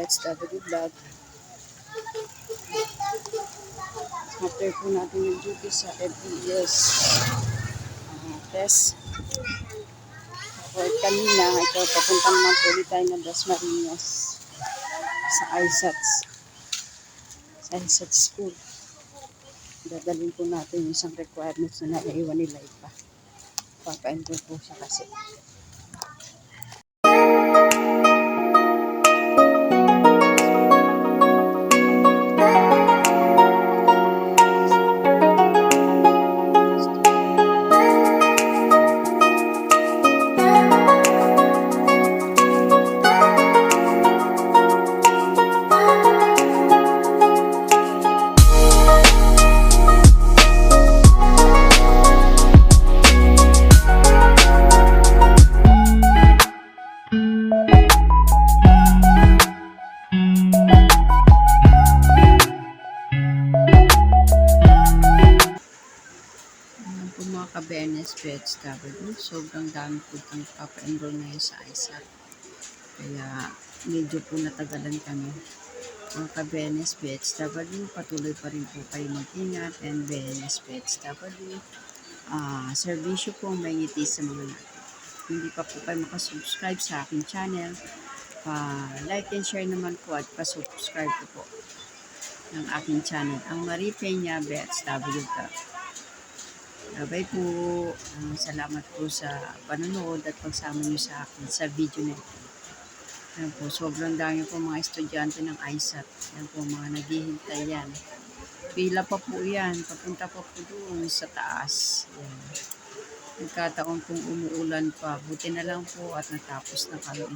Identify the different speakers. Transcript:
Speaker 1: BHW Vlog. After po natin yung duty sa FBS test. Or kanina, ito, papunta naman po ulit tayo ng Dasmariñas sa ISATS. Sa ISATS School. Dadalhin po natin yung isang requirements na naiwan nila iba. Papa-enroll po siya kasi. Mga ka-BNS BHW, sobrang dami po itong papa-enroll ngayon sa ISAT. Kaya medyo po natagalan kami. Mga ka-BNS BHW, patuloy pa rin po kayo mag-ingat, and BNS BHW, servisyo po may ngiti sa mga natin. Hindi pa po kayo makasubscribe sa aking channel, like and share naman po at pasubscribe po ng aking channel, ang Marie Peña BHW. Bye po. Salamat po sa panonood at pagsama niyo sa akin sa video na ito. Yan po, sobrang dami po mga estudyante ng ISAT. Yan po, mga naghihintay yan. Pila pa po yan. Papunta pa po doon sa taas. Yan. Nagkataon kung umuulan pa. Buti na lang po at natapos na kami.